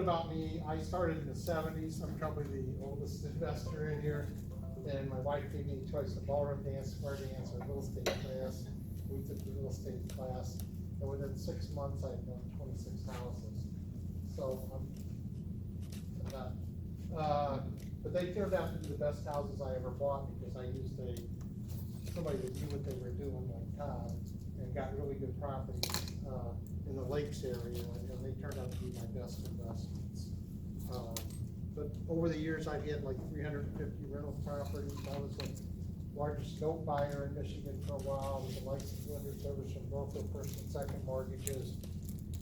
about me, I started in the '70s, I'm probably the oldest investor in here, and my wife gave me a choice of ballroom dance, square dance, or real estate class. We took the real estate class, and within 6 months, I had done 26 houses. So but they turned out to be the best houses I ever bought, because I used somebody that knew what they were doing, like Todd, and got really good properties in the lakes area, and they turned out to be my best investments. But over the years, I've had like 350 rental properties. I was the largest note buyer in Michigan for a while. I was a licensed lender, servicer, and broker, first and second mortgages.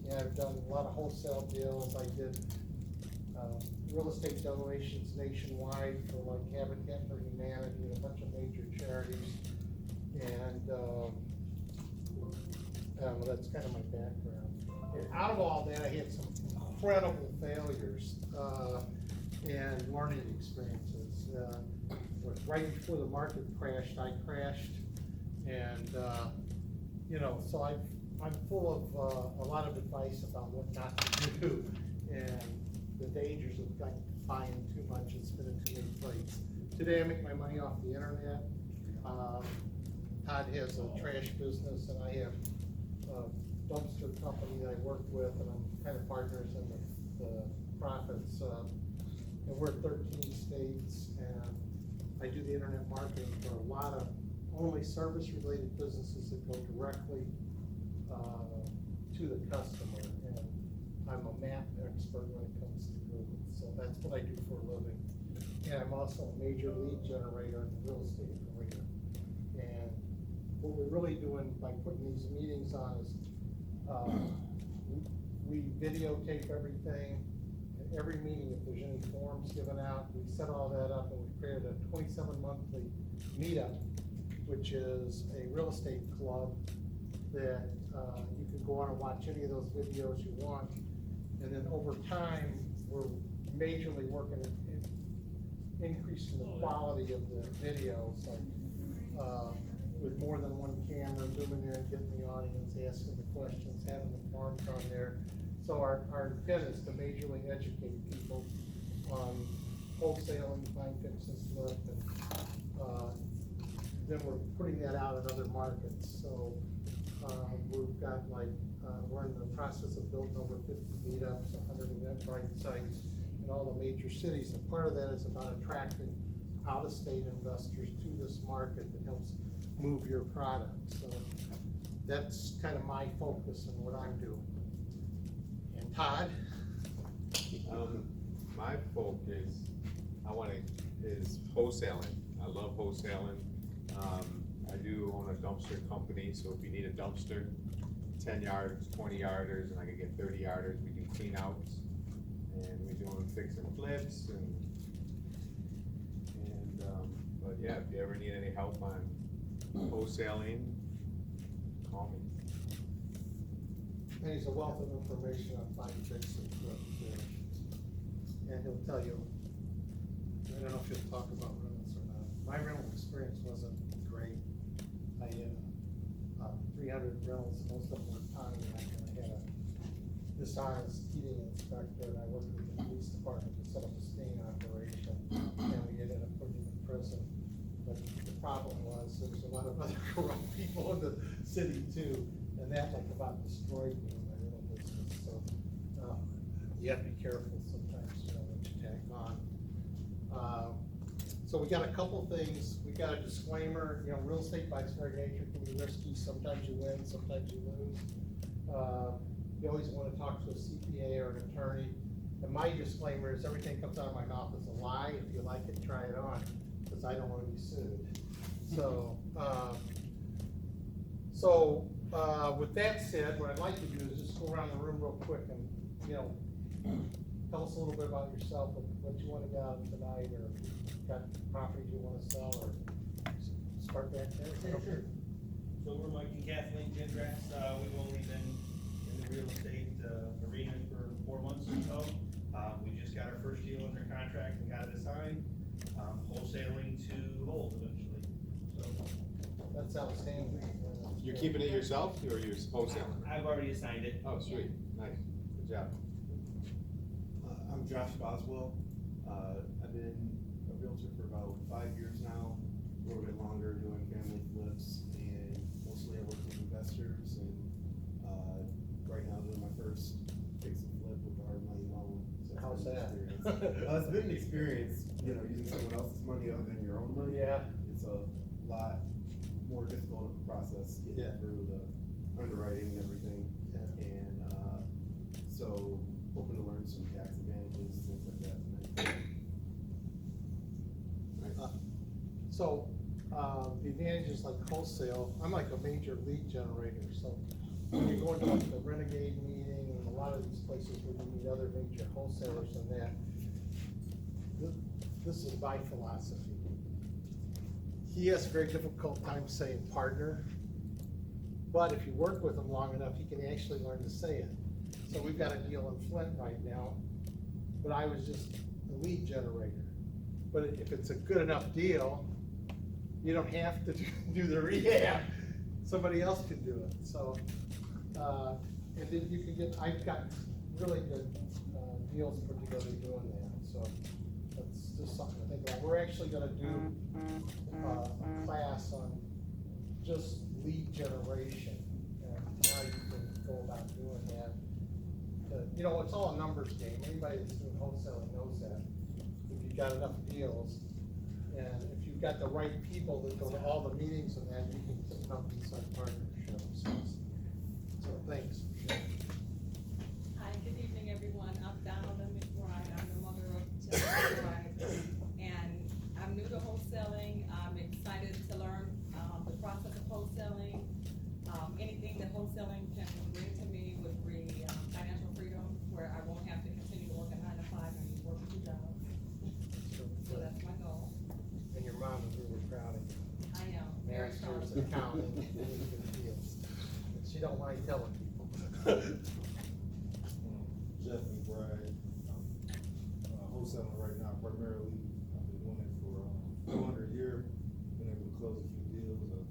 And I've done a lot of wholesale deals. I did real estate donations nationwide for like Habitat for Humanity and a bunch of major charities. And that's kind of my background. And out of all that, I had some incredible failures and learning experiences. Right before the market crashed, I crashed, and so I'm full of a lot of advice about what not to do, and the dangers of buying too much and spending too many plates. Today, I make my money off the internet. Todd has a trash business, and I have a dumpster company that I work with, and I'm kind of partners in the profits. And we're 13 states, and I do the internet marketing for a lot of only service-related businesses that go directly to the customer. And I'm a map expert when it comes to Google, so that's what I do for a living. And I'm also a major lead generator in the real estate arena. And what we're really doing by putting these meetings on is we videotape everything. At every meeting, if there's any forms given out, we set all that up, and we created a 27 monthly meetup, which is a real estate club that you can go on and watch any of those videos you want. And then over time, we're majorly working at increasing the quality of the videos, like with more than one camera, zooming in, getting the audience, asking the questions, having the forms on there. So our intent is to majorly educate people on wholesaling, buying, fix, and flip, and then we're putting that out in other markets. So we've got we're in the process of building over 50 meetups, 100 Eventbrite sites in all the major cities. And part of that is about attracting out-of-state investors to this market that helps move your product. So that's kind of my focus and what I'm doing. And Todd? My focus, is wholesaling. I love wholesaling. I do own a dumpster company, so if you need a dumpster, 10 yards, 20 yarders, and I can get 30 yarders, we do clean outs. And we do them fix and flips, but yeah, if you ever need any help on wholesaling, call me. And he's a wealth of information on buying, fix, and flip, and he'll tell you, I don't know if he'll talk about rentals or not. My rental experience wasn't great. I had 300 rentals, most of them were Pontiac, and I had a dishonest heating inspector, and I worked with the police department to set up a sting operation, and we ended up putting him in prison. But the problem was, there's a lot of other corrupt people in the city too, and that about destroyed me in my rental business. So you have to be careful sometimes, what you tack on. So we got a couple things. We got a disclaimer, real estate by its very nature can be risky. Sometimes you win, sometimes you lose. You always want to talk to a CPA or an attorney. And my disclaimer is everything comes out of my mouth is a lie. If you like it, try it on, because I don't want to be sued. So, with that said, what I'd like to do is just go around the room real quick and, tell us a little bit about yourself, what you want to get out of tonight, or got properties you want to sell, or start back there. Sure. So we're Mike and Kathleen Gingrass. We've only been in the real estate arena for 4 months or so. We just got our first deal under contract and got it signed. Wholesaling to hold eventually. So that's outstanding. You're keeping it yourself, or you're wholesaling? I've already assigned it. Oh, sweet, nice, good job. Josh Boswell. I've been a realtor for about 5 years now, a little bit longer doing family flips, and mostly I work with investors, and right now doing my first fix and flip with a hard money loan. So it's How's been an that? experience. It's been an experience, you know, using someone else's money other than your own money. Yeah. It's a lot more difficult of a process getting Yeah. through the underwriting and everything. Yeah. And so hoping to learn some tax advantages, things like that tonight. So, the advantages like wholesale, I'm like a major lead generator, so when you go into like the Renegade meeting and a lot of these places where you meet other major wholesalers and that, this is my philosophy. He has a very difficult time saying partner, but if you work with him long enough, he can actually learn to say it. So we've got a deal in Flint right now, but I was just a lead generator. But if it's a good enough deal, you don't have to do the rehab. Somebody else can do it, so, and then you can get, I've got really good, deals put together doing that, so that's just something to think about. We're actually gonna do, a class on just lead generation, and how you can go about doing that. You know, it's all a numbers game, anybody that's doing wholesaling knows that. If you've got enough deals, and if you've got the right people that go to all the meetings and that, you can put companies on partnerships. So thanks. Hi, good evening, everyone. I'm Donaldin McBride. I'm the mother of Jeff McBride. And I'm new to wholesaling. I'm excited to learn the process of wholesaling. Anything that wholesaling can bring to me would bring financial freedom, where I won't have to continue to work a 9 to 5 and work 2 jobs. So that's my goal. And your mom is really proud of you. I am very proud. Master's accounting, really good deals. And she don't mind telling people. Jeff McBride, wholesaling right now primarily. I've been doing it for under a year, been able to close a few deals,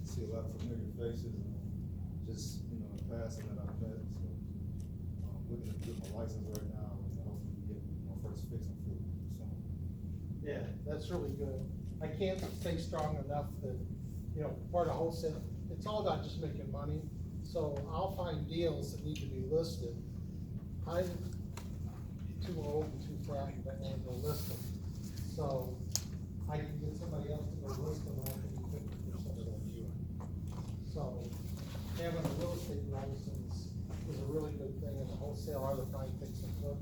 see a lot of familiar faces, and just, you know, in passing that I've met, so, looking to get my license right now, and hopefully get my first fix and flip soon. Yeah, that's really good. I can't say strong enough that, you know, part of wholesale, it's all about just making money. So I'll find deals that need to be listed. I'm too old and too fat to go list them. So I can get somebody else to go list them, and I can do 50% of that deal. So having a real estate license is a really good thing in the wholesale or the fine fix and flip.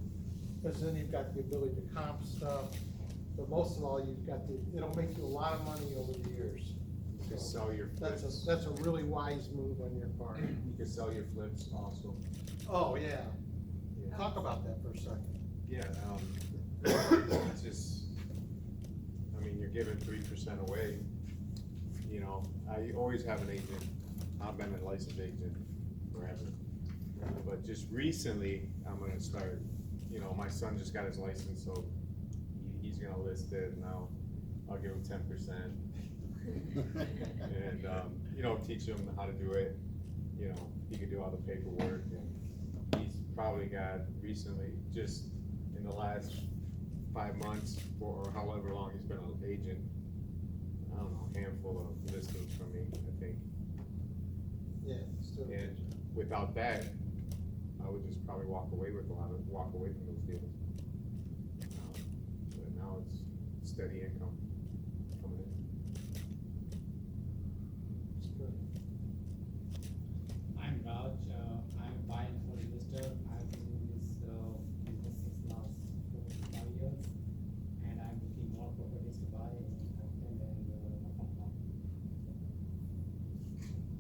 Because then you've got the ability to comp stuff, but most of all, you've got it'll make you a lot of money over the years. You can sell your That's flips. that's a really wise move on your part. You can sell your flips also. Oh, yeah. Yeah. Talk about that for a second. Yeah, it's just, I mean, you're giving 3% away, you know, I always have an agent, I've been a licensed agent forever. But just recently, I'm gonna start, you know, my son just got his license, so he's gonna list it, and I'll give him 10%. And, you know, teach him how to do it, you know, he can do all the paperwork, and he's probably got recently, just in the last 5 months, or however long he's been an agent, I don't know, a handful of listings from me, I think. Yeah, still. And without that, I would just probably walk away from those deals. But now it's steady income coming in. It's good. I'm Raj, I'm a buy and hold investor. I've been in this business since last 4 to 5 years, and I'm looking more properties to buy and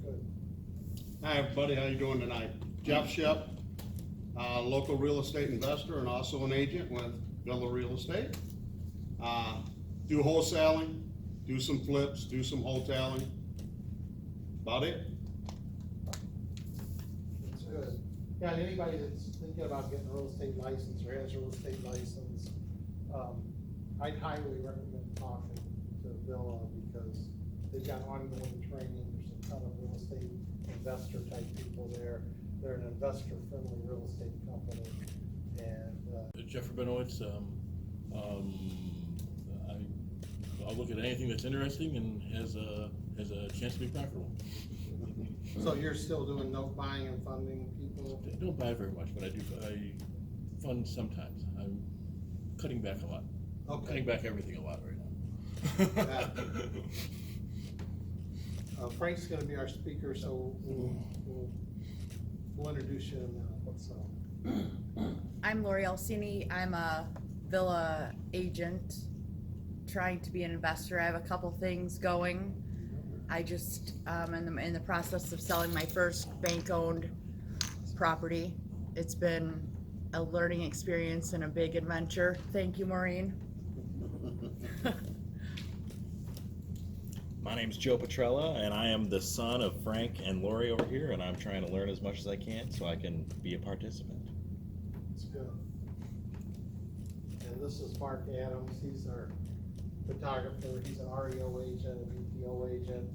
Good. Hi, everybody, how you doing tonight? Jeff Shep, local real estate investor and also an agent with Villa Real Estate. Do wholesaling, do some flips, do some wholesaling. About it. It's good. Yeah, and anybody that's thinking about getting a real estate license or has a real estate license, I'd highly recommend talking to Villa because they've got ongoing training. There's a ton of real estate investor type people there. They're an investor-friendly real estate company, and Jeff Rabinowitz. I'll look at anything that's interesting and has a chance to be profitable. So you're still doing note buying and funding people? I don't buy very much, but I fund sometimes. I'm cutting back a lot. Okay. Cutting back everything a lot right now. Frank's gonna be our speaker, so we'll introduce you in a minute, so. I'm REI Alcini. I'm a villa agent trying to be an investor. I have a couple things going. I just in the process of selling my first bank-owned property. It's been a learning experience and a big adventure. Thank you, Maureen. My name's Joe Petrella, and I am the son of Frank and Lori over here, and I'm trying to learn as much as I can so I can be a participant. That's good. And this is Mark Adams. He's our photographer. He's an REO agent, a BPO agent,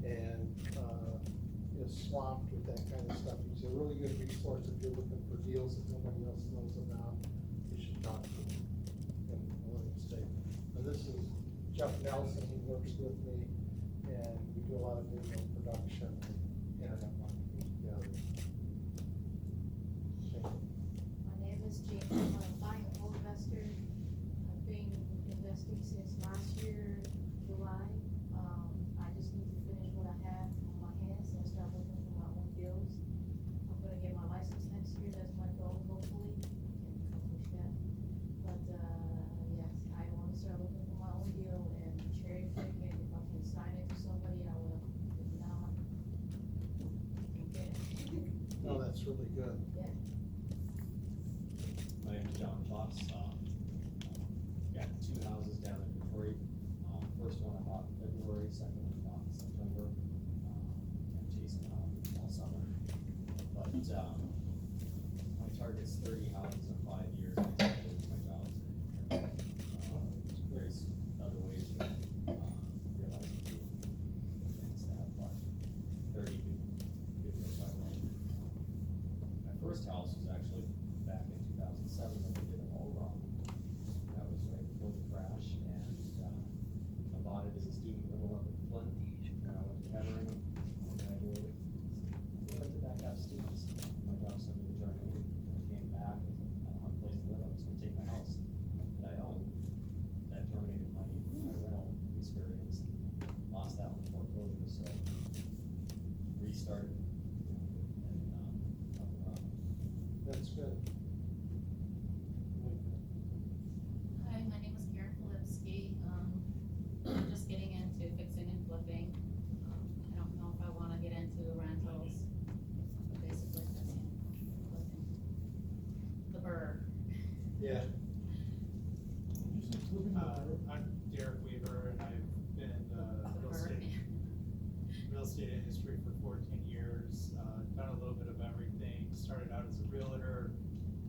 and is swamped with that kind of stuff. He's a really good resource if you're looking for deals that nobody else knows about. You should talk to him in William State. And this is Jeff Nelson. He works with me, and we do a lot of video production and internet marketing together. Thank you. My name is Jane. I'm a buy and hold investor. I've been investing since last year, July. I just need to finish what I have on my hands and start looking for my own deals. I'm gonna get my license next year. That's my goal, hopefully. I can accomplish that. But, yes, I want to start looking for my own deal and cherry pick, and if I can sign it to somebody, I will. If not, okay. No, that's really good. Yeah. My name is John Fox. Got two houses down in Detroit. First one I bought in February, second one I bought in September. I'm chasing out all summer. But, my target's 30 houses in 5 years. I expect my jobs. There's other ways to, realize things that, but 30 could be quite well. My first house was actually back in 2007 when we did it all wrong. That was right before the crash, and I bought it as a student living up in Flint. And I went to Kettering, and I did rented back out to students. My job sent me to Germany. I came back, and I don't have a place to live. I was gonna take my house that I owned. That terminated my rental experience. Lost that one in foreclosure, so restarted. And up and running. That's good. Hi, my name is Karen Polipsky. I'm just getting into fixing and flipping. I don't know if I wanna get into rentals, but basically fixing and flipping. The burr. Yeah. I'm Derek Weaver, and I've been in the real estate industry for 14 years, done a little bit of everything. Started out as a realtor,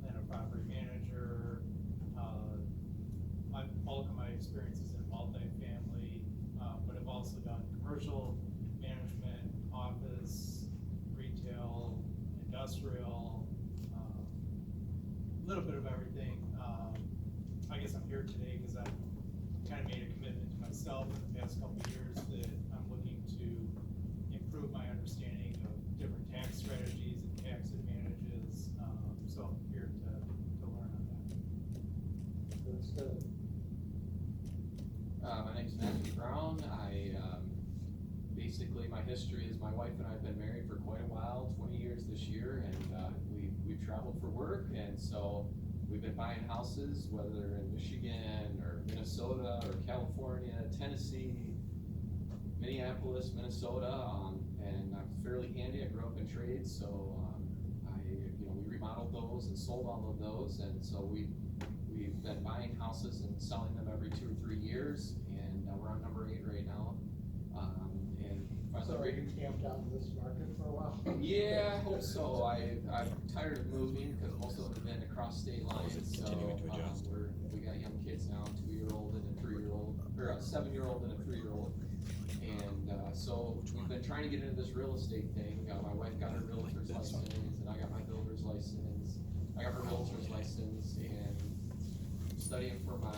then a property manager. Bulk of my experience is in multifamily, but I've also done commercial management, office, retail, industrial, a little bit of everything. I guess I'm here today because I've kind of made a commitment to myself in the past couple of years that I'm looking to improve my understanding of different tax strategies and tax advantages. So I'm here to learn on that. That's good. My name's Matthew Brown. Basically my history is my wife and I have been married for quite a while, 20 years this year, and we've traveled for work, and so we've been buying houses, whether in Michigan or Minnesota or California, Tennessee, Minneapolis, Minnesota, and I'm fairly handy. I grew up in trades, so we remodeled those and sold all of those, and so we've been buying houses and selling them every 2 or 3 years, and we're on number 8 right now. So are you camped out in this market for a while? Yeah, I hope so. I'm tired of moving because most of them have been across state lines. So we got young kids now, 2-year-old and a 3-year-old, or a 7-year-old and a 3-year-old, and so we've been trying to get into this real estate thing. My wife got her realtor's license, and I got my builder's license. I got her realtor's license, and studying for my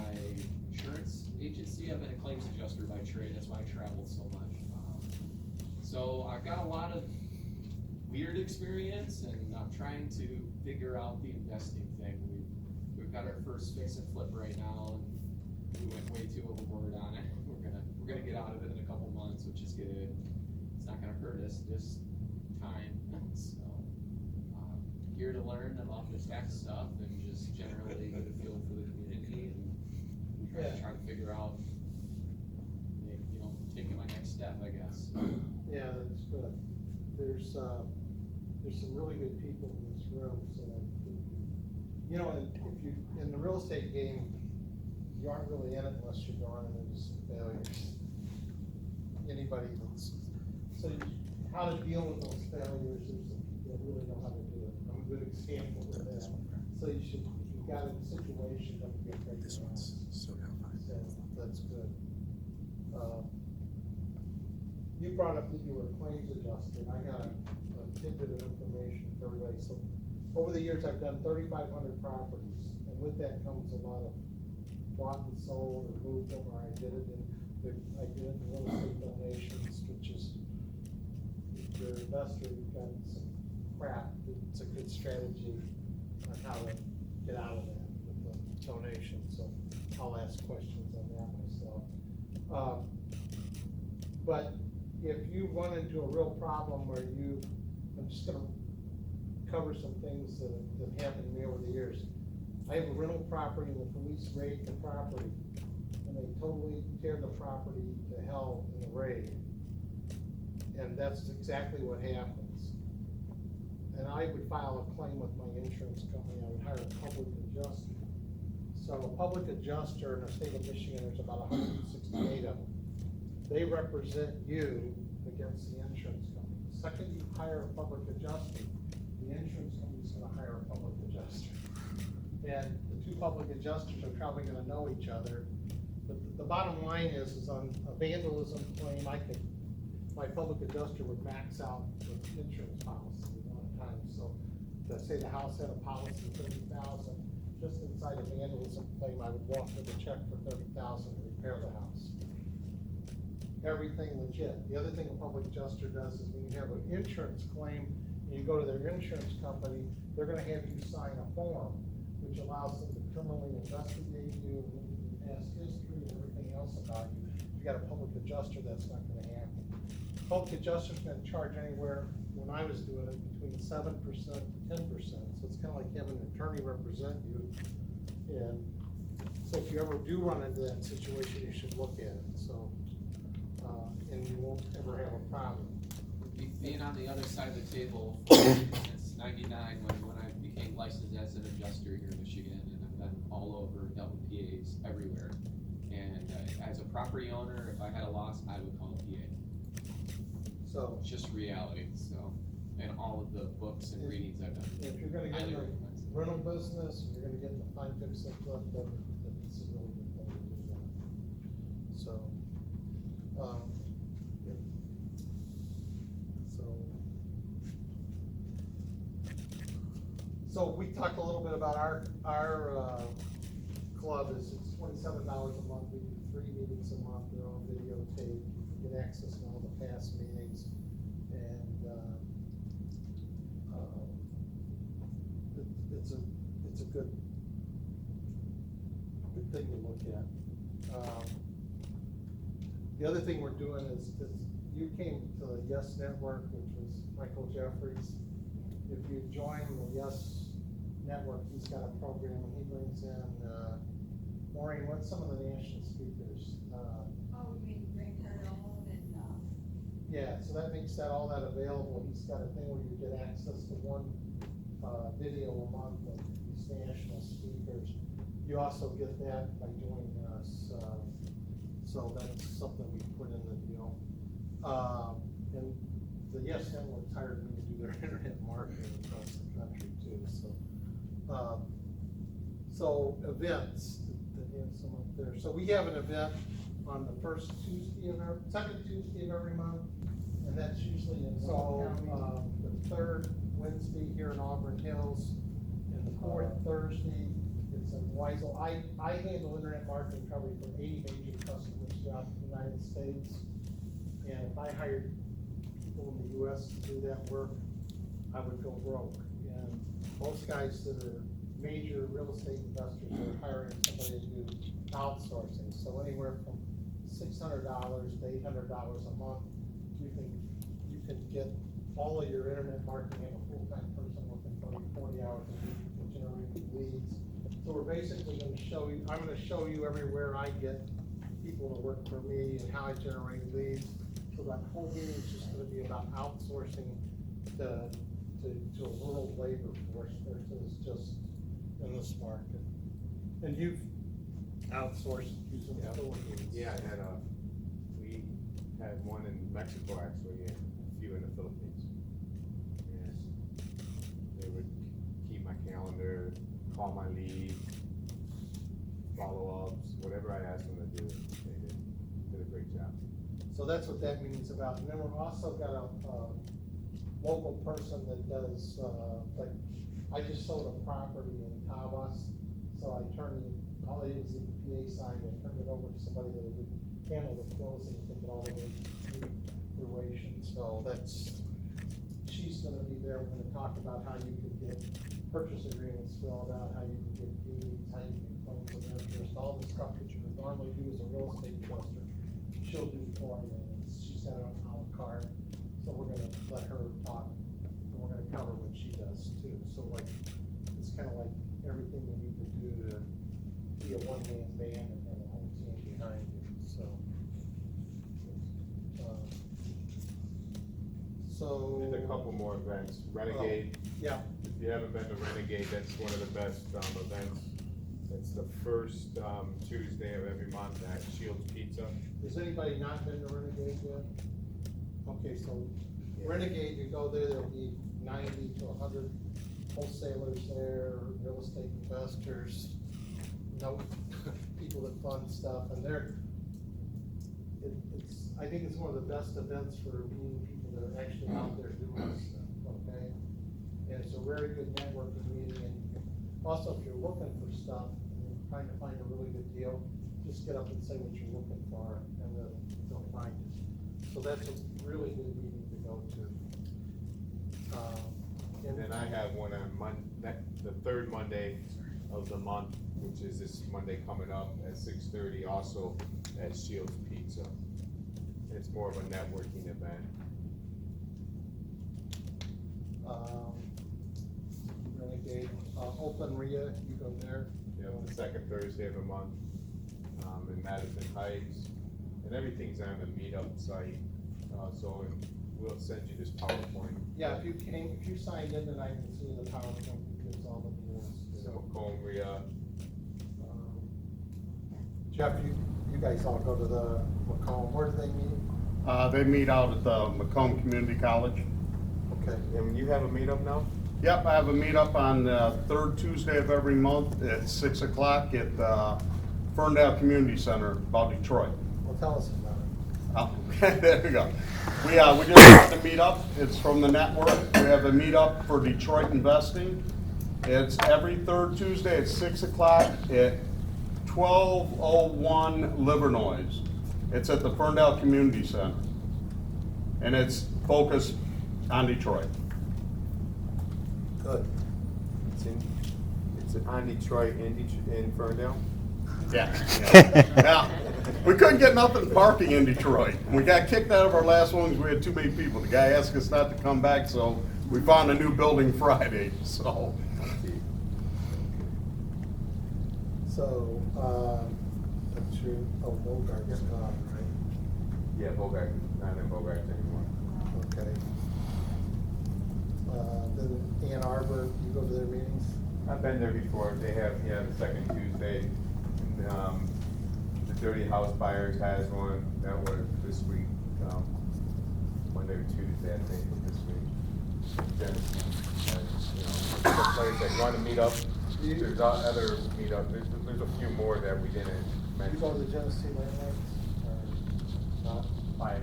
insurance agency. I've been a claims adjuster by trade, that's why I traveled so much. So I've got a lot of weird experience, and I'm trying to figure out the investing thing. We've got our first fix and flip right now, and we went way too overboard on it. We're gonna get out of it in a couple months, which is good. It's not gonna hurt us this time, so, here to learn about the tax stuff and just generally get a feel for the community, and try to figure out, you know, taking my next step, I guess. Yeah, that's good. There's some really good people in this room, so you know, if you, in the real estate game, you aren't really in it unless you're going into some failures. Anybody that's, so how to deal with those failures, there's some people that really know how to do it. I'm a good example of that. So you should, if you've got a situation, don't be afraid to ask. So that's good. You brought up that you were a claims adjuster, and I got a tidbit of information for everybody. So over the years, I've done 3,500 properties, and with that comes a lot of bought and sold, or moved them, or I did it in real estate donations, which is, if you're an investor, you've got some crap, it's a good strategy on how to get out of that with the donation, so I'll ask questions on that myself. But if you run into a real problem where I'm just gonna cover some things that have happened to me over the years. I have a rental property and the police raid the property, and they totally tear the property to hell in the raid. And that's exactly what happens. And I would file a claim with my insurance company, I would hire a public adjuster. So a public adjuster in the state of Michigan, there's about 168 of them. They represent you against the insurance company. The second you hire a public adjuster, the insurance company's gonna hire a public adjuster. And the two public adjusters are probably gonna know each other. But the bottom line is on a vandalism claim, my public adjuster would max out the insurance policy one at a time. So let's say the house had a policy of 30,000, just inside a vandalism claim, I would walk with a check for 30,000 to repair the house. Everything legit. The other thing a public adjuster does is when you have an insurance claim, and you go to their insurance company, they're gonna have you sign a form, which allows them to criminally investigate you, and look at your past history and everything else about you. If you got a public adjuster, that's not gonna happen. Public adjuster's gonna charge anywhere, when I was doing it, between 7% to 10%. So it's kinda like having an attorney represent you. And so if you ever do run into that situation, you should look at it, so, and you won't ever have a problem. Being on the other side of the table since '99, when I became licensed as an adjuster here in Michigan, and I've been all over, dealt with PAs everywhere. And as a property owner, if I had a loss, I would call a PA. So it's just reality. So, and all of the books and readings I've done. If you're gonna get in the rental business, you're gonna get in the fine fix and flip, then this is a really good thing to do that. So, yeah. So we talked a little bit about our club is it's $27 a month. We do 3 meetings a month. They're all videotaped. You get access to all the past meetings, and it's a good thing to look at. The other thing we're doing is you came to the Yes Network, which was Michael Jeffries. If you join the Yes Network, he's got a program, and he brings in, Maureen, what's some of the national speakers? Oh, we mean Grant Cardone and, Yeah, so that makes all that available. He's got a thing where you get access to one video a month of these national speakers. You also get that by joining us, so that's something we put in the deal. And the Yes Network's hired me to do their internet marketing across the country too, so. So events, that have some up there. So we have an event on the second Tuesday of every month, and that's usually in the third Wednesday here in Auburn Hills, and the fourth Thursday, it's and Weisel. I handle internet marketing probably for 80 major customers throughout the United States. And if I hired people in the US to do that work, I would go broke. And most guys that are major real estate investors are hiring somebody to do outsourcing. So anywhere from $600 to $800 a month, you can get all of your internet marketing and a full-time person working 40 hours a week and generating leads. So we're basically going to show you, I'm going to show you everywhere I get people to work for me and how I generate leads. So that whole meeting is just going to be about outsourcing to a rural labor force versus just in this market. And you've outsourced using the Philippines. Yeah, we had one in Mexico actually, and a few in the Philippines. And they would keep my calendar, call my lead, follow-ups, whatever I asked them to do, they did a great job. So that's what that means about. And then we've also got a local person that does, like, I just sold a property in Tawas, so I turned all it is in the PA side, I turned it over to somebody that would handle the closing and take it all the way to fruition. So she's gonna be there. We're gonna talk about how you can get purchase agreements filled out, how you can get deeds, how you can claim for interest, all the stuff that you would normally do as a real estate investor. She'll do for you, and she's got it on a la carte, so we're gonna let her talk, and we're gonna cover what she does too. So like, it's kinda like everything you need to do to be a one-man band and have a whole team behind you, so. There's a couple more events. Renegade. Yeah. If you haven't been to Renegade, that's one of the best events. It's the first Tuesday of every month at Shields Pizza. Has anybody not been to Renegade yet? Okay, so Renegade, you go there, there'll be 90 to 100 wholesalers there, real estate investors, people that fund stuff, and I think it's one of the best events for meeting people that are actually out there doing stuff, okay? And it's a very good networking meeting, and also if you're looking for stuff and you're trying to find a really good deal, just get up and say what you're looking for, and then they'll find it. So that's a really good meeting to go to. And then I have one on the third Monday of the month, which is this Monday coming up at 6:30, also at Shields Pizza. It's more of a networking event. Renegade, Open REI, you go there. Yeah, the second Thursday of the month, in Madison Heights, and everything's on the meetup site, so we'll send you this PowerPoint. Yeah, if you signed in tonight, you can see the PowerPoint, it gives all the deals. So, Macomb, REI. Jeff, you guys all go to the Macomb, where do they meet? They meet out at the Macomb Community College. Okay. And you have a meetup now? Yep, I have a meetup on the third Tuesday of every month at 6 o'clock at Ferndale Community Center, about Detroit. Well, tell us about it. Oh, there we go. We just had a meetup. It's from the network. We have a meetup for Detroit investing. It's every third Tuesday at 6 o'clock at 1201 Livernois. It's at the Ferndale Community Center. And it's focused on Detroit. Good. It's on Detroit in Ferndale? Yeah. Yeah. We couldn't get nothing parking in Detroit. We got kicked out of our last one because we had too many people. The guy asked us not to come back, so we found a new building Friday, so. So, that's your, Bogart's gone, right? Yeah, Bogart, not in Bogart anymore. Okay. Then Ann Arbor, you go to their meetings? I've been there before. They have, the second Tuesday. And, the Dirty House Buyers has one. That was this week. Monday or Tuesday, I think, of this week. Then, the place that you want to meet up. There's other meetups. There's a few more that we didn't mention. You go to the Genesee Landlords, or not? I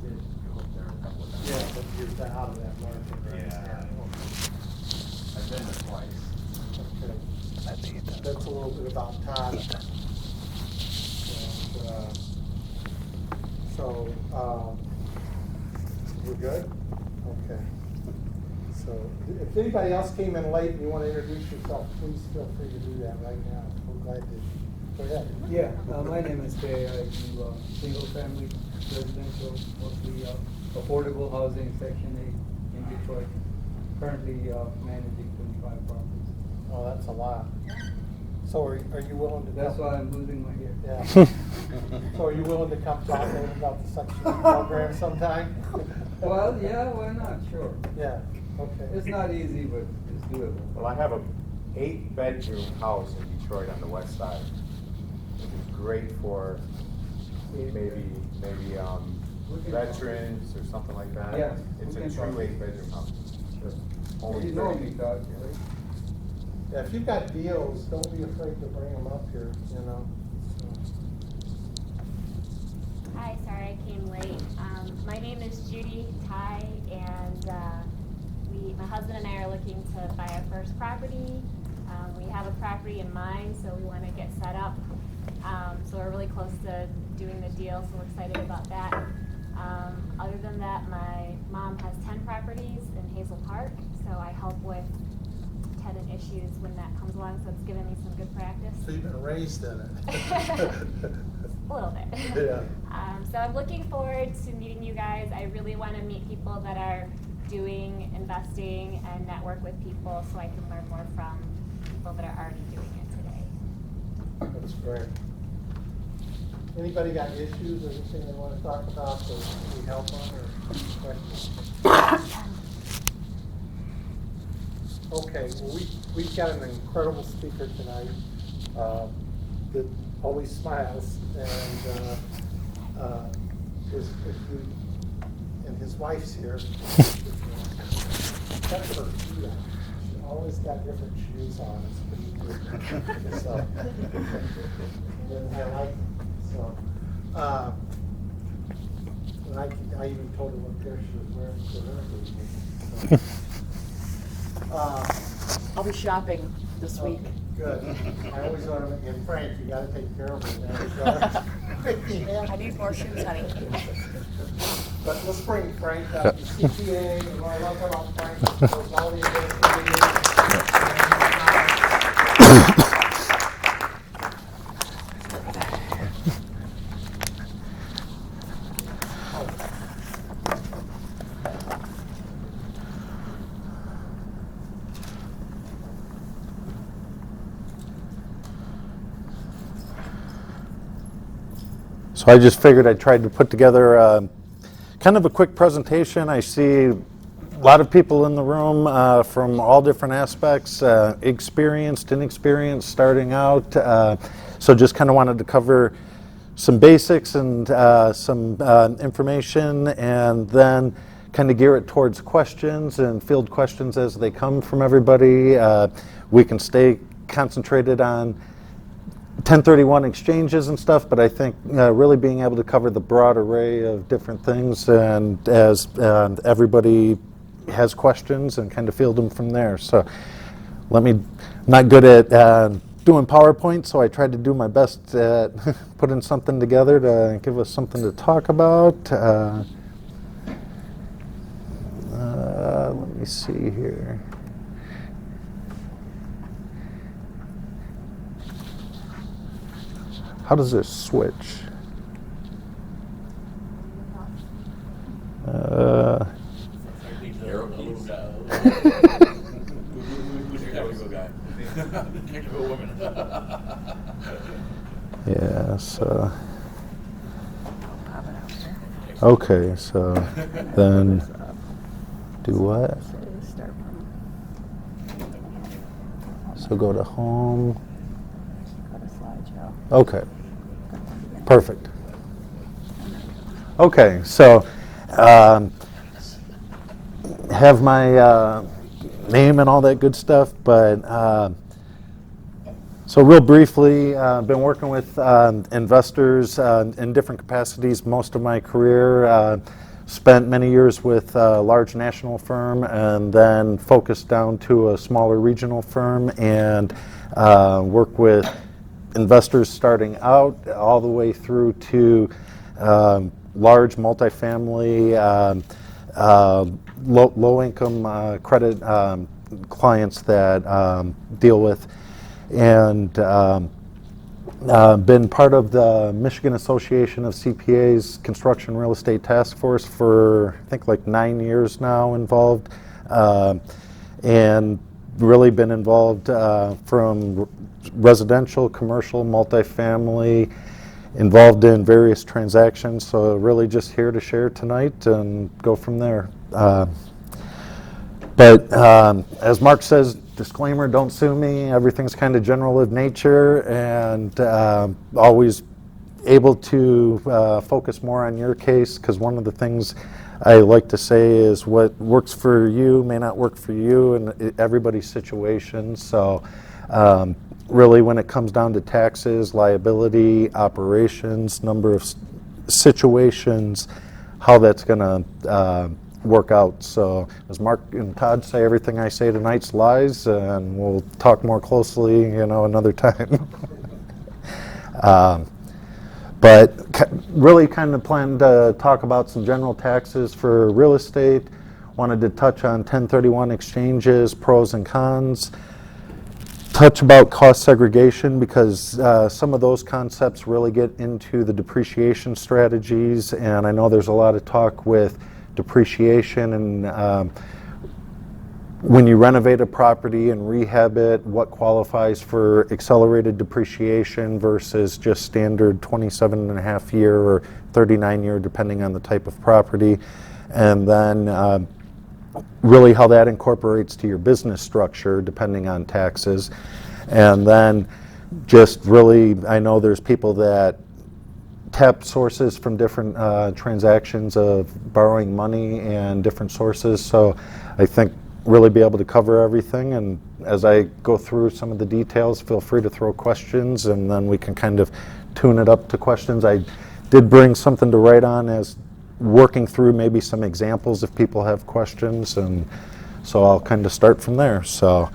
did go up there a couple of times. Yeah, but you're out of that market, right? Yeah. I've been there twice. Okay. That's a little bit about Todd. And, we're good? Okay. So, if anybody else came in late and you want to introduce yourself, please feel free to do that right now. We're glad to. Go ahead. Yeah, my name is Jay. I do single family residential, mostly affordable housing, Section 8 in Detroit. Currently managing 25 properties. Oh, that's a lot. So are you willing to? That's come? why I'm losing my hair. Yeah. So are you willing to come talk a little about the Section 8 program sometime? Well, yeah, why not? Sure. Yeah, okay. It's not easy, but it's doable. Well, I have a 8-bedroom house in Detroit on the west side. It'd be great for maybe veterans or something like that. Yeah, It's we a can true talk. 8-bedroom house. Only You know 30. me, Doug, right? Yeah, if you've got deals, don't be afraid to bring them up here, you know. So. Hi, sorry I came late. My name is Judy Ty, and my husband and I are looking to buy our first property. We have a property in mind, so we want to get set up. So we're really close to doing the deal, so we're excited about that. Other than that, my mom has 10 properties in Hazel Park, so I help with tenant issues when that comes along, so it's given me some good practice. So you've been raised in it. A little bit. Yeah. So I'm looking forward to meeting you guys. I really want to meet people that are doing investing and network with people so I can learn more from people that are already doing it today. That's great. Anybody got issues or anything they want to talk about that we help on or questions? Okay, well, we've got an incredible speaker tonight that always smiles, and his wife's here. That's her shoe. She always got different shoes on. It's pretty good. So, and I like it. So, and I even told her what pair she was wearing for her. So. I'll be shopping this week. Good. I always want to, and Frank, you gotta take care of him. I need more shoes, honey. But let's bring Frank up, the CPA, and what I love about Frank is those all the events that he So I just figured I tried to put together kind of a quick presentation. I see a lot of people in the room from all different aspects, experienced, inexperienced, starting out. So just kind of wanted to cover some basics and some information, and then kind of gear it towards questions and field questions as they come from everybody. We can stay concentrated on 1031 exchanges and stuff, but I think really being able to cover the broad array of different things, and as everybody has questions, and kind of field them from there. So I'm not good at doing PowerPoint, so I tried to do my best at putting something together to give us something to talk about. Let me see here. How does this switch? Who's your technical guy? Technical woman. Yeah, so. Okay, so then do what? So go to home. Okay, perfect. Okay, so have my name and all that good stuff, but so real briefly, been working with investors in different capacities most of my career. Spent many years with a large national firm and then focused down to a smaller regional firm, and work with investors starting out all the way through to large multifamily, low-income credit clients that deal with, and been part of the Michigan Association of CPAs Construction Real Estate Task Force for I think like 9 years now involved, and really been involved from residential, commercial, multifamily, involved in various transactions. So really just here to share tonight and go from there. But as Mark says, disclaimer, don't sue me. Everything's kind of general of nature, and always able to focus more on your case, because one of the things I like to say is what works for you may not work for you and everybody's situation. So really when it comes down to taxes, liability, operations, number of situations, how that's going to work out. So as Mark and Todd say, everything I say tonight's lies, and we'll talk more closely, another time. But really kind of planned to talk about some general taxes for real estate. Wanted to touch on 1031 exchanges, pros and cons. Touch about cost segregation, because some of those concepts really get into the depreciation strategies, and I know there's a lot of talk with depreciation and when you renovate a property and rehab it, what qualifies for accelerated depreciation versus just standard 27.5 year or 39 year, depending on the type of property, and then really how that incorporates to your business structure depending on taxes. And then just really, I know there's people that tap sources from different transactions of borrowing money and different sources, so I think really be able to cover everything. And as I go through some of the details, feel free to throw questions, and then we can kind of tune it up to questions. I did bring something to write on as working through maybe some examples if people have questions, and so I'll kind of start from there. So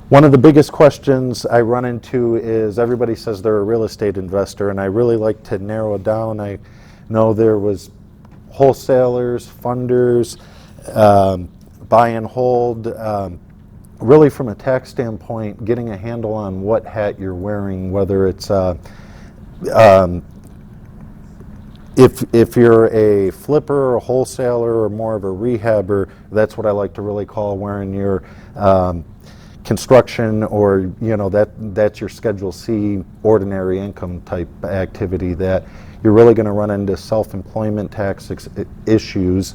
one of the biggest questions I run into is everybody says they're a real estate investor, and I really like to narrow it down. I know there was wholesalers, funders, buy and hold. Really from a tax standpoint, getting a handle on what hat you're wearing, whether it's if you're a flipper, a wholesaler, or more of a rehabber, that's what I like to really call wearing your construction, or that's your Schedule C ordinary income type activity, that you're really going to run into self-employment tax issues.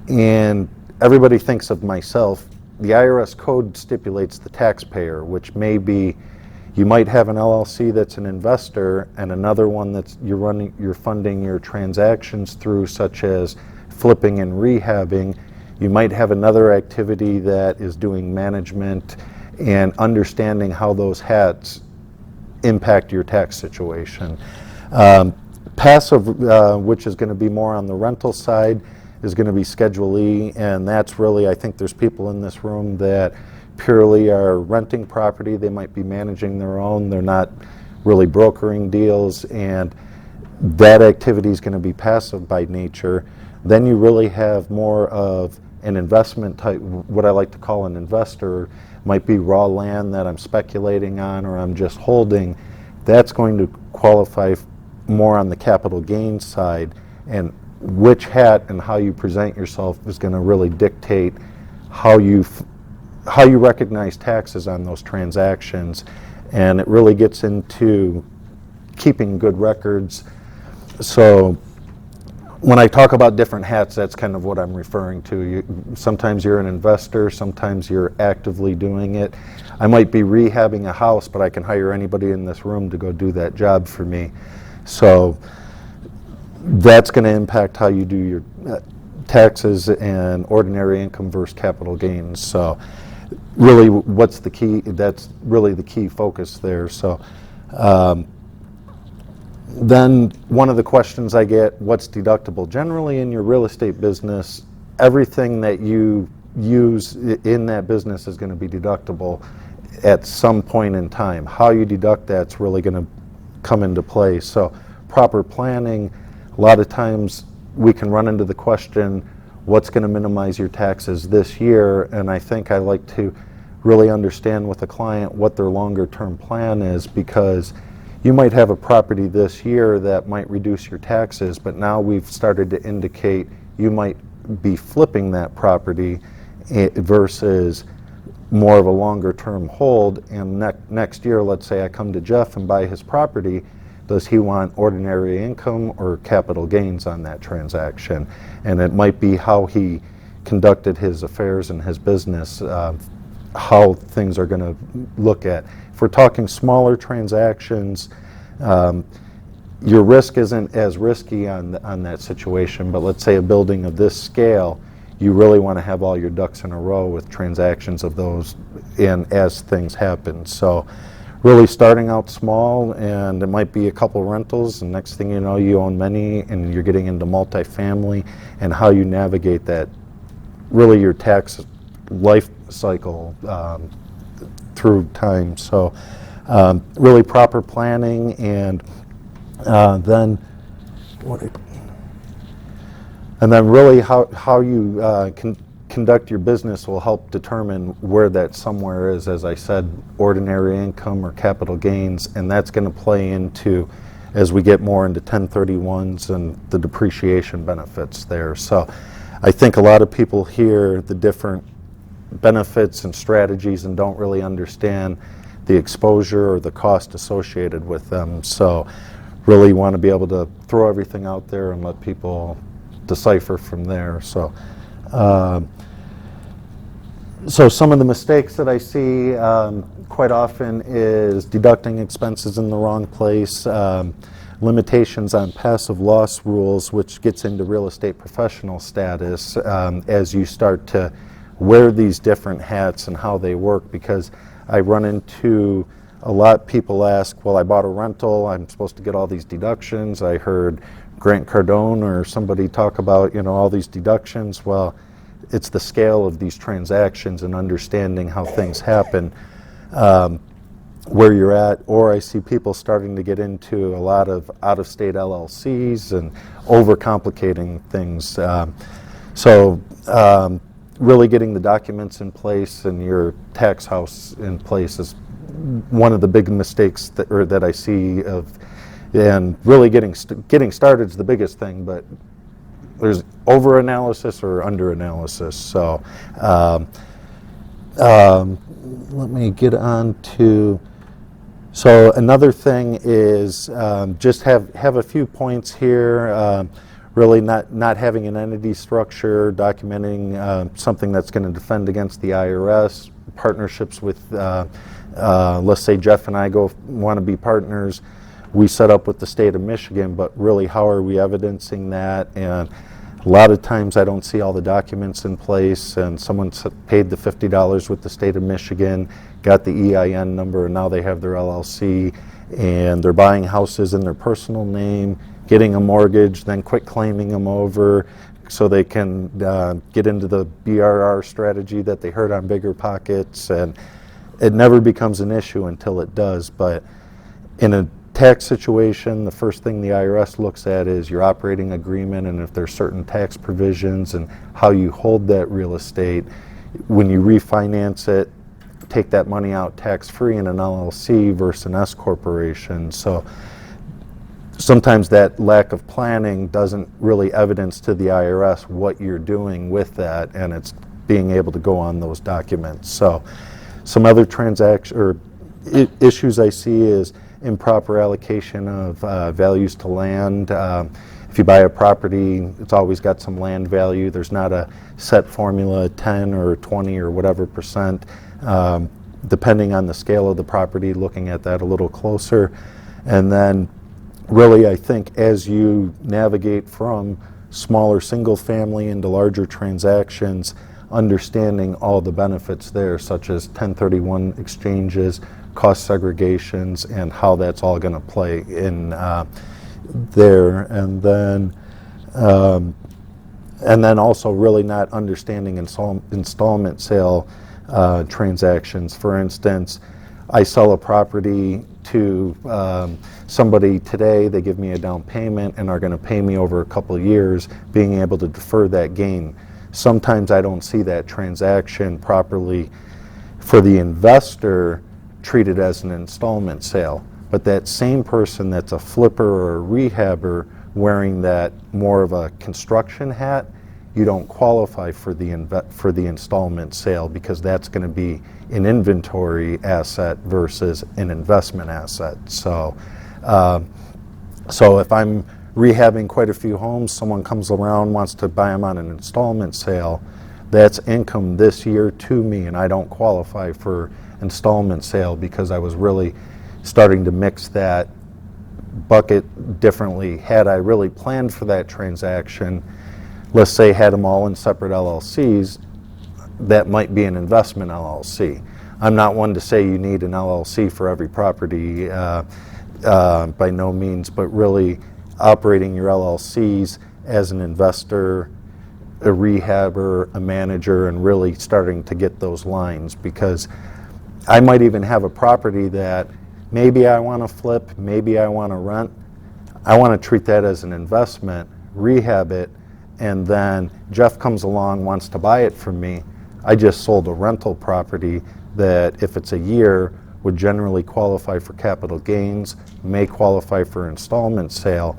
And everybody thinks of myself. The IRS code stipulates the taxpayer, which may be, you might have an LLC that's an investor and another one that's you're funding your transactions through, such as flipping and rehabbing. You might have another activity that is doing management, and understanding how those hats impact your tax situation. Passive, which is going to be more on the rental side, is going to be Schedule E, and that's really, I think there's people in this room that purely are renting property. They might be managing their own, they're not really brokering deals, and that activity is going to be passive by nature. Then you really have more of an investment type, what I like to call an investor. Might be raw land that I'm speculating on or I'm just holding. That's going to qualify more on the capital gains side, and which hat and how you present yourself is going to really dictate how you recognize taxes on those transactions. And it really gets into keeping good records. So when I talk about different hats, that's kind of what I'm referring to. Sometimes you're an investor, sometimes you're actively doing it. I might be rehabbing a house, but I can hire anybody in this room to go do that job for me. So that's going to impact how you do your taxes and ordinary income versus capital gains. So really, what's the key? That's really the key focus there. So then one of the questions I get, what's deductible? Generally in your real estate business, everything that you use in that business is going to be deductible. at some point in time. How you deduct that's really going to come into play. So proper planning, a lot of times we can run into the question, what's going to minimize your taxes this year? And I think I like to really understand with a client what their longer term plan is, because you might have a property this year that might reduce your taxes, but now we've started to indicate you might be flipping that property versus more of a longer term hold. And next year, let's say I come to Jeff and buy his property, does he want ordinary income or capital gains on that transaction? And it might be how he conducted his affairs and his business, how things are going to look at. If we're talking smaller transactions, your risk isn't as risky on that situation, but let's say a building of this scale, you really want to have all your ducks in a row with transactions of those in as things happen. So really starting out small, and it might be a couple rentals, and next thing you know, you own many, and you're getting into multifamily, and how you navigate that, really your tax life cycle through time. So really proper planning, and then really how you conduct your business will help determine where that somewhere is. As I said, ordinary income or capital gains, and that's going to play into, as we get more into 1031s and the depreciation benefits there. So I think a lot of people hear the different benefits and strategies and don't really understand the exposure or the cost associated with them. So really want to be able to throw everything out there and let people decipher from there. So so some of the mistakes that I see quite often is deducting expenses in the wrong place, limitations on passive loss rules, which gets into real estate professional status as you start to wear these different hats and how they work. Because I run into a lot, people ask, well, I bought a rental, I'm supposed to get all these deductions. I heard Grant Cardone or somebody talk about, all these deductions. Well, it's the scale of these transactions and understanding how things happen, where you're at. Or I see people starting to get into a lot of out-of-state LLCs and overcomplicating things. So really getting the documents in place and your tax house in place is one of the big mistakes that I see and really getting started is the biggest thing, but there's over-analysis or under-analysis. So let me get on to, so another thing is just have a few points here. Really not having an entity structure, documenting something that's going to defend against the IRS, partnerships with, let's say Jeff and I want to be partners. We set up with the state of Michigan, but really how are we evidencing that? And a lot of times I don't see all the documents in place, and someone paid the $50 with the state of Michigan, got the EIN number, and now they have their LLC, and they're buying houses in their personal name, getting a mortgage, then quit claiming them over so they can get into the BRR strategy that they heard on Bigger Pockets, and it never becomes an issue until it does. But in a tax situation, the first thing the IRS looks at is your operating agreement, and if there's certain tax provisions and how you hold that real estate. When you refinance it, take that money out tax-free in an LLC versus an S corporation. So sometimes that lack of planning doesn't really evidence to the IRS what you're doing with that, and it's being able to go on those documents. So some other issues I see is improper allocation of values to land. If you buy a property, it's always got some land value. There's not a set formula, 10 or 20 or whatever percent, depending on the scale of the property, looking at that a little closer. And then really, I think as you navigate from smaller single family into larger transactions, understanding all the benefits there, such as 1031 exchanges, cost segregations, and how that's all going to play in there. And then also really not understanding installment sale transactions. For instance, I sell a property to somebody today, they give me a down payment and are going to pay me over a couple of years, being able to defer that gain. Sometimes I don't see that transaction properly for the investor treated as an installment sale. But that same person that's a flipper or a rehabber wearing that more of a construction hat, you don't qualify for the installment sale because that's going to be an inventory asset versus an investment asset. So, so if I'm rehabbing quite a few homes, someone comes around, wants to buy them on an installment sale, that's income this year to me, and I don't qualify for installment sale because I was really starting to mix that bucket differently. Had I really planned for that transaction, let's say had them all in separate LLCs, that might be an investment LLC. I'm not one to say you need an LLC for every property, by no means, but really operating your LLCs as an investor, a rehabber, a manager, and really starting to get those lines, because I might even have a property that maybe I want to flip, maybe I want to rent. I want to treat that as an investment, rehab it, and then Jeff comes along, wants to buy it from me. I just sold a rental property that, if it's a year, would generally qualify for capital gains, may qualify for installment sale.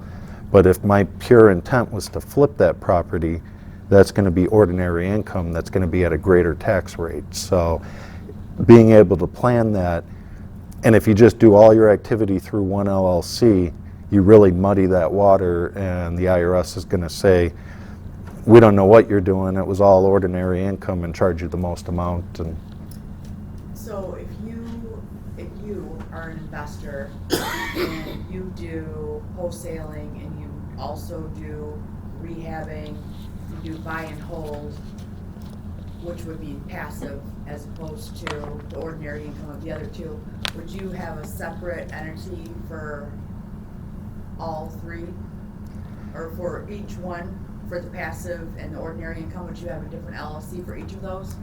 But if my pure intent was to flip that property, that's going to be ordinary income that's going to be at a greater tax rate. So being able to plan that, and if you just do all your activity through one LLC, you really muddy that water, and the IRS is going to say, we don't know what you're doing, it was all ordinary income, and charge you the most amount. And So if you are an investor and you do wholesaling and you also do rehabbing, you do buy and hold, which would be passive as opposed to the ordinary income of the other two, would you have a separate entity for all three? Or for each one, for the passive and the ordinary income, would you have a different LLC for each of those?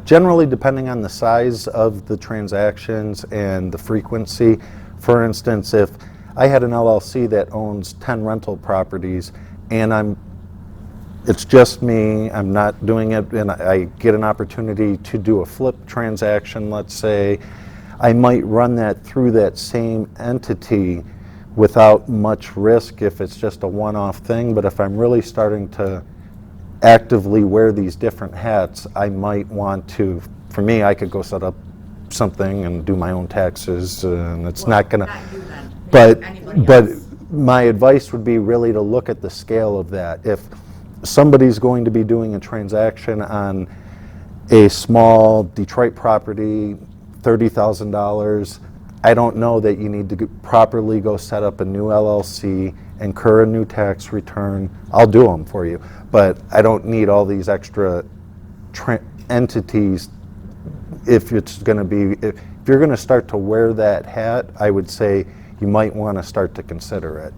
generally, depending on the size of the transactions and the frequency. For instance, if I had an LLC that owns 10 rental properties and it's just me, I'm not doing it, and I get an opportunity to do a flip transaction, let's say, I might run that through that same entity without much risk if it's just a one-off thing. But if I'm really starting to actively wear these different hats, I might want to, for me, I could go set up something and do my own taxes, and it's not gonna, but my advice would be really to look at the scale of that. If somebody's going to be doing a transaction on a small Detroit property, $30,000, I don't know that you need to properly go set up a new LLC, incur a new tax return. I'll do them for you, but I don't need all these extra entities. If it's going to be, if you're going to start to wear that hat, I would say you might want to start to consider it.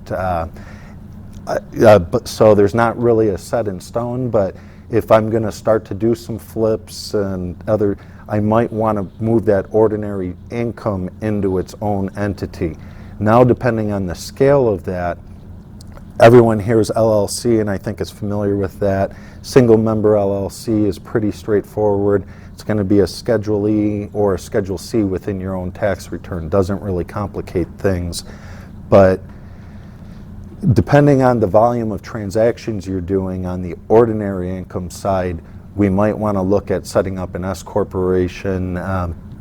But so there's not really a set in stone, but if I'm going to start to do some flips and other, I might want to move that ordinary income into its own entity. Now, depending on the scale of that, everyone hears LLC and I think is familiar with that. Single member LLC is pretty straightforward. It's going to be a Schedule E or a Schedule C within your own tax return. Doesn't really complicate things. But depending on the volume of transactions you're doing on the ordinary income side, we might want to look at setting up an S corporation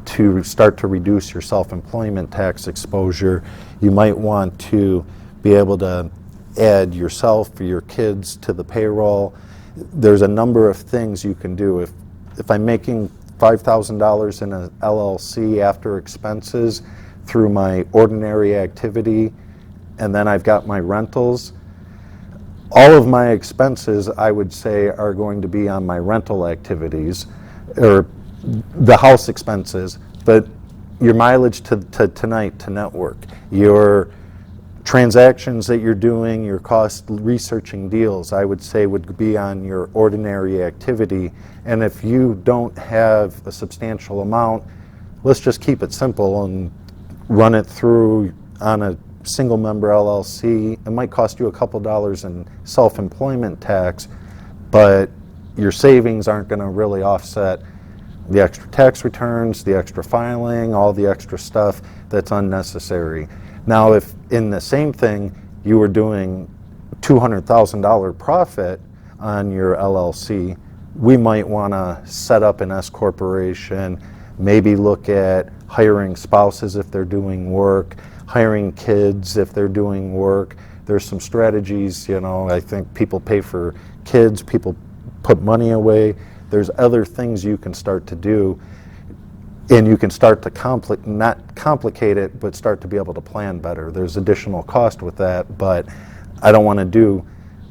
to start to reduce your self-employment tax exposure. You might want to be able to add yourself or your kids to the payroll. There's a number of things you can do. If I'm making $5,000 in an LLC after expenses through my ordinary activity, and then I've got my rentals, all of my expenses, I would say, are going to be on my rental activities, or the house expenses, but your mileage to tonight to network, your transactions that you're doing, your cost researching deals, I would say would be on your ordinary activity. And if you don't have a substantial amount, let's just keep it simple and run it through on a single member LLC. It might cost you a couple dollars in self-employment tax, but your savings aren't going to really offset the extra tax returns, the extra filing, all the extra stuff that's unnecessary. Now, if in the same thing you were doing $200,000 profit on your LLC, we might want to set up an S corporation, maybe look at hiring spouses if they're doing work, hiring kids if they're doing work. There's some strategies, you know, I think people pay for kids, people put money away. There's other things you can start to do, and you can start to not complicate it, but start to be able to plan better. There's additional cost with that, but I don't want to do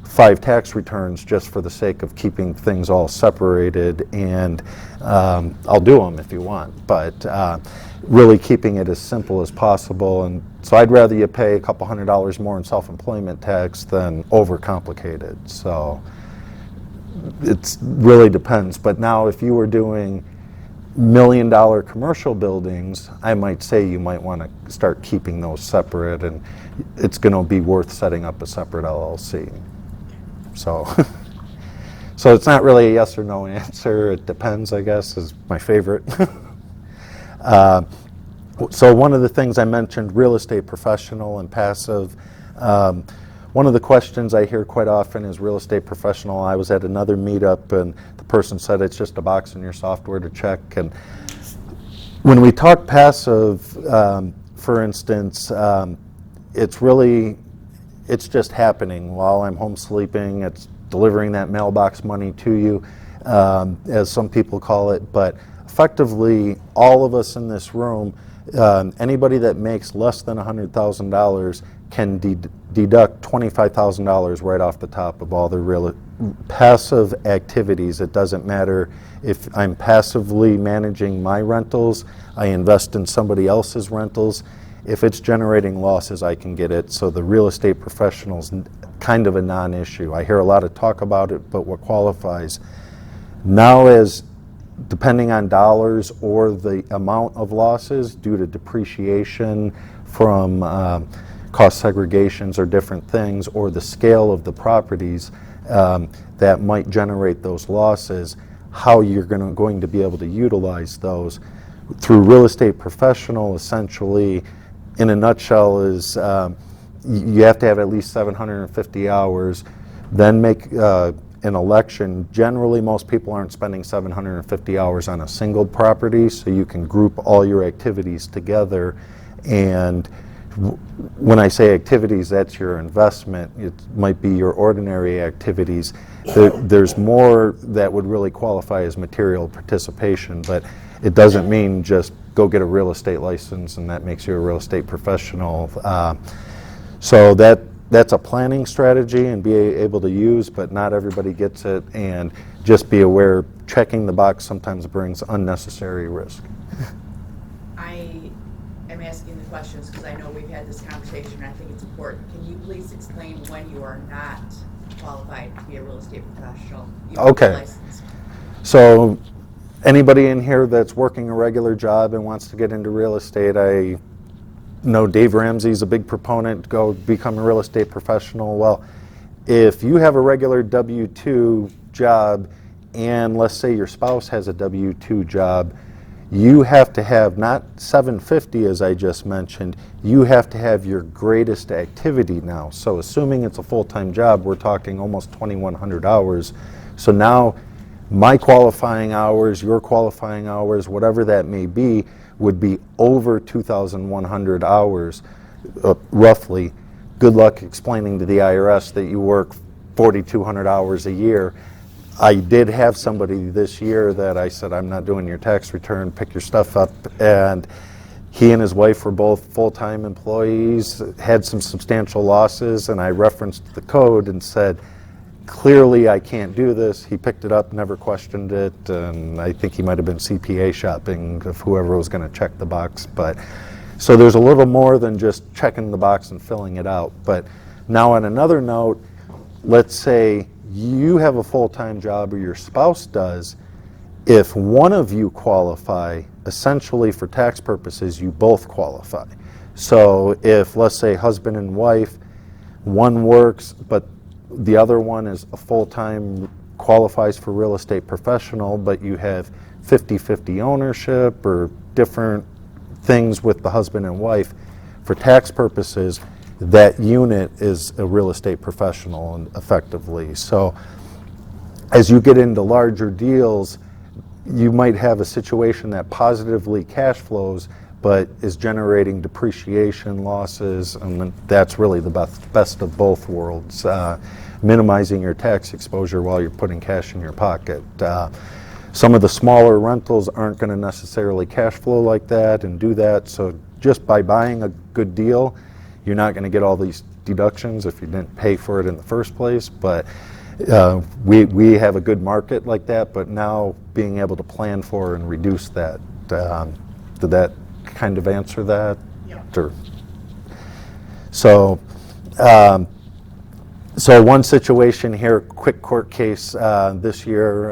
5 tax returns just for the sake of keeping things all separated, and I'll do them if you want, but really keeping it as simple as possible. And so I'd rather you pay a couple $100 more in self-employment tax than overcomplicate it. So it really depends. But now if you were doing $1 million commercial buildings, I might say you might want to start keeping those separate, and it's going to be worth setting up a separate LLC. So, so it's not really a yes or no answer. It depends, I guess, is my favorite. So one of the things I mentioned, real estate professional and passive. One of the questions I hear quite often is real estate professional. I was at another meetup and the person said it's just a box in your software to check. And when we talk passive, for instance, it's just happening while I'm home sleeping. It's delivering that mailbox money to you, as some people call it. But effectively, all of us in this room, anybody that makes less than $100,000 can deduct $25,000 right off the top of all their real passive activities. It doesn't matter if I'm passively managing my rentals, I invest in somebody else's rentals. If it's generating losses, I can get it. So the real estate professional's kind of a non-issue. I hear a lot of talk about it, but what qualifies now is, depending on dollars or the amount of losses due to depreciation from cost segregations or different things, or the scale of the properties that might generate those losses, how you're going to be able to utilize those. Through real estate professional, essentially, in a nutshell, is you have to have at least 750 hours, then make an election. Generally, most people aren't spending 750 hours on a single property, so you can group all your activities together. And when I say activities, that's your investment. It might be your ordinary activities. There's more that would really qualify as material participation, but it doesn't mean just go get a real estate license and that makes you a real estate professional. So that's a planning strategy and be able to use, but not everybody gets it. And just be aware, checking the box sometimes brings unnecessary risk. I am asking the questions because I know we've had this conversation and I think it's important. Can you please explain when you are not qualified to be a real estate professional? Okay. So anybody in here that's working a regular job and wants to get into real estate, I know Dave Ramsey's a big proponent, go become a real estate professional. Well, if you have a regular W-2 job and let's say your spouse has a W-2 job, you have to have not 750 as I just mentioned, you have to have your greatest activity now. So assuming it's a full-time job, we're talking almost 2,100 hours. So now my qualifying hours, your qualifying hours, whatever that may be, would be over 2,100 hours, roughly. Good luck explaining to the IRS that you work 4,200 hours a year. I did have somebody this year that I said, I'm not doing your tax return, pick your stuff up. And he and his wife were both full-time employees, had some substantial losses, and I referenced the code and said, clearly I can't do this. He picked it up, never questioned it, and I think he might have been CPA shopping of whoever was going to check the box. But So there's a little more than just checking the box and filling it out. But now on another note, let's say you have a full-time job or your spouse does. If one of you qualify, essentially for tax purposes, you both qualify. So if, let's say, husband and wife, one works, but the other one is a full-time, qualifies for real estate professional, but you have 50-50 ownership or different things with the husband and wife, for tax purposes, that unit is a real estate professional and effectively. So as you get into larger deals, you might have a situation that positively cash flows but is generating depreciation losses, and that's really the best of both worlds, minimizing your tax exposure while you're putting cash in your pocket. Some of the smaller rentals aren't going to necessarily cash flow like that and do that, so just by buying a good deal, you're not going to get all these deductions if you didn't pay for it in the first place. But we have a good market like that, but now being able to plan for and reduce that. Did that kind of answer that? Yeah. Or, so one situation here, quick court case this year,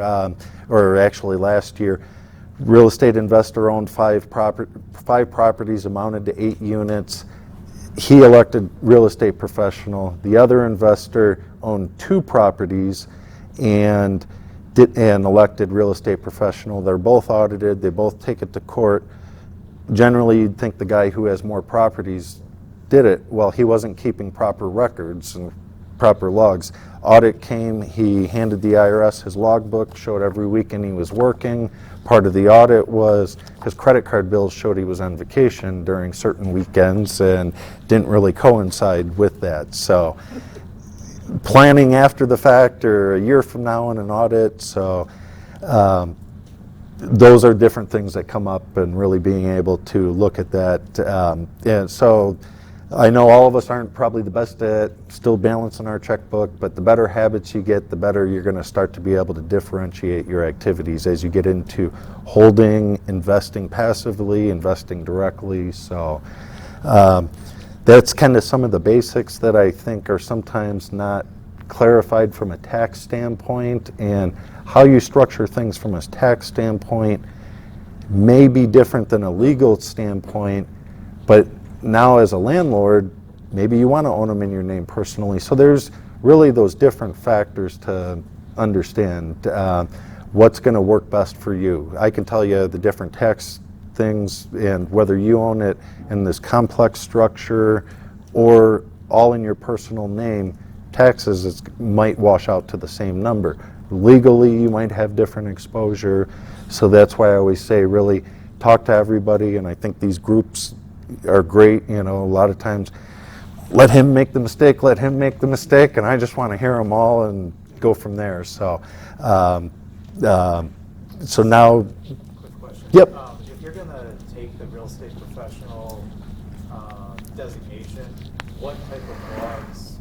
or actually last year, real estate investor owned five properties, amounted to 8 units. He elected real estate professional. The other investor owned 2 properties and elected real estate professional. They're both audited. They both take it to court. Generally, you'd think the guy who has more properties did it. Well, he wasn't keeping proper records and proper logs. Audit came, he handed the IRS his logbook, showed every weekend he was working. Part of the audit was his credit card bills showed he was on vacation during certain weekends and didn't really coincide with that. So planning after the fact or a year from now in an audit, so those are different things that come up, and really being able to look at that. And so I know all of us aren't probably the best at still balancing our checkbook, but the better habits you get, the better you're going to start to be able to differentiate your activities as you get into holding, investing passively, investing directly. So that's kind of some of the basics that I think are sometimes not clarified from a tax standpoint, and how you structure things from a tax standpoint may be different than a legal standpoint, but now as a landlord, maybe you want to own them in your name personally. So there's really those different factors to understand what's going to work best for you. I can tell you the different tax things, and whether you own it in this complex structure or all in your personal name, taxes might wash out to the same number. Legally, you might have different exposure. So that's why I always say really talk to everybody, and I think these groups are great. You know, a lot of times, let him make the mistake, and I just want to hear them all and go from there. So, so now, Quick question. Yep. If you're gonna take the real estate professional designation, what type of logs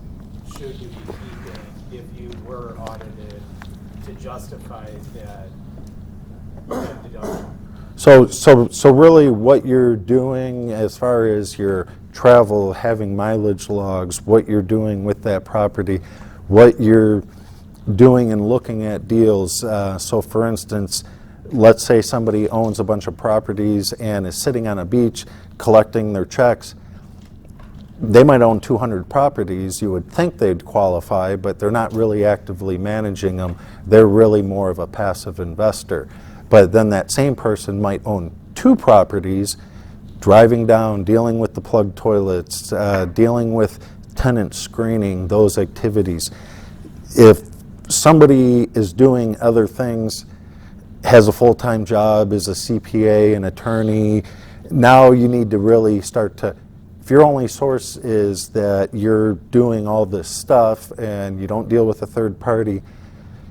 should you be keeping if you were audited to justify that deduction? So really what you're doing as far as your travel, having mileage logs, what you're doing with that property, what you're doing and looking at deals. So for instance, let's say somebody owns a bunch of properties and is sitting on a beach collecting their checks. They might own 200 properties. You would think they'd qualify, but they're not really actively managing them. They're really more of a passive investor. But then that same person might own 2 properties, driving down, dealing with the plugged toilets, dealing with tenant screening, those activities. If somebody is doing other things, has a full-time job, is a CPA, an attorney, now you need to really start to, if your only source is that you're doing all this stuff and you don't deal with a third party,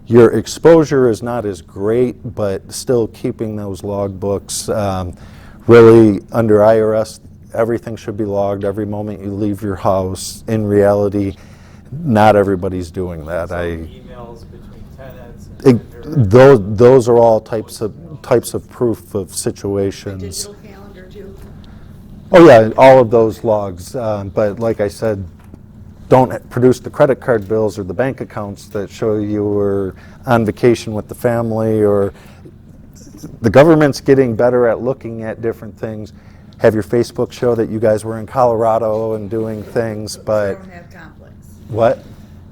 your exposure is not as great, but still keeping those log books. Really, under IRS, everything should be logged every moment you leave your house. In reality, not everybody's doing that. Emails between tenants. Those are all types of proof of situations. Digital calendar too. Oh yeah, all of those logs, but like I said, don't produce the credit card bills or the bank accounts that show you were on vacation with the family, or the government's getting better at looking at different things. Have your Facebook show that you guys were in Colorado and doing things, but Don't have conflicts. what?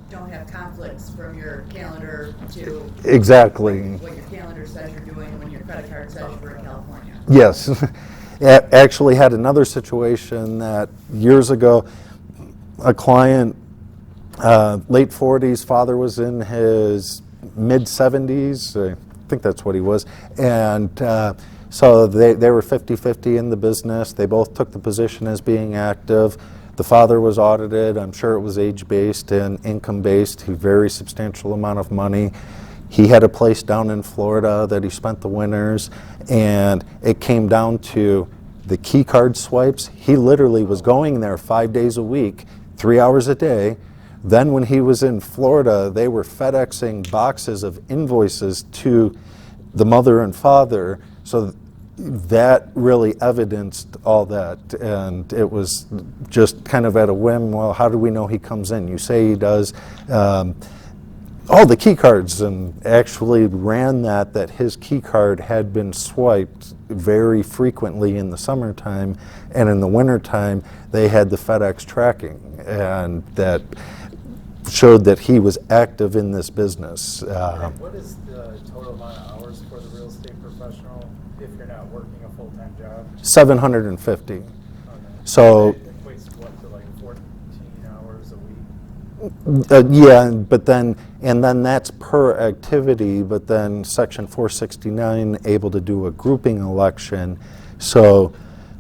Don't have conflicts from your calendar to. Exactly. What your calendar says you're doing and when your credit card says you're in California. Yes. Actually had another situation that years ago, a client, late 40s, father was in his mid 70s, I think that's what he was, and so they were 50-50 in the business. They both took the position as being active. The father was audited. I'm sure it was age-based and income-based, a very substantial amount of money. He had a place down in Florida that he spent the winters, and it came down to the key card swipes. He literally was going there 5 days a week, 3 hours a day. Then when he was in Florida, they were FedExing boxes of invoices to the mother and father. So that really evidenced all that, and it was just kind of at a whim. Well, how do we know he comes in? You say he does. The key cards, and actually ran that his key card had been swiped very frequently in the summertime, and in the wintertime they had the FedEx tracking, and that showed that he was active in this business. What is the total amount of hours for the real estate professional if you're not working a full-time job? 750. Okay. So It equates to what, to like 14 hours a week? yeah, but then that's per activity, but then Section 469 able to do a grouping election. So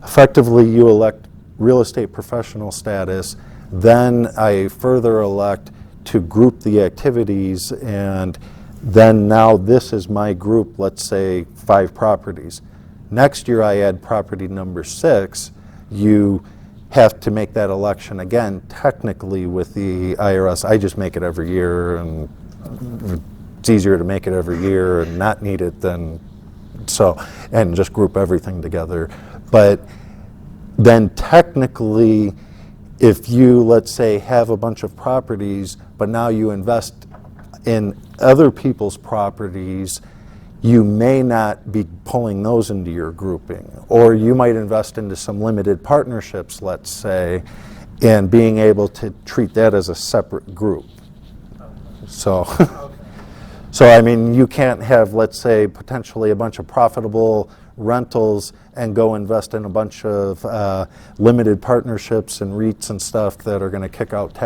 effectively you elect real estate professional status, then I further elect to group the activities, and then now this is my group, let's say 5 properties. Next year I add property number 6, you have to make that election again, technically with the IRS. I just make it every year, and it's easier to make it every year and not need it than so, and just group everything together. But then technically, if you, let's say, have a bunch of properties, but now you invest in other people's properties, you may not be pulling those into your grouping. Or you might invest into some limited partnerships, let's say, and being able to treat that as a separate group. So, so I mean, you can't have, let's say, potentially a bunch of profitable rentals and go invest in a bunch of limited partnerships and REITs and stuff that are going to kick out tax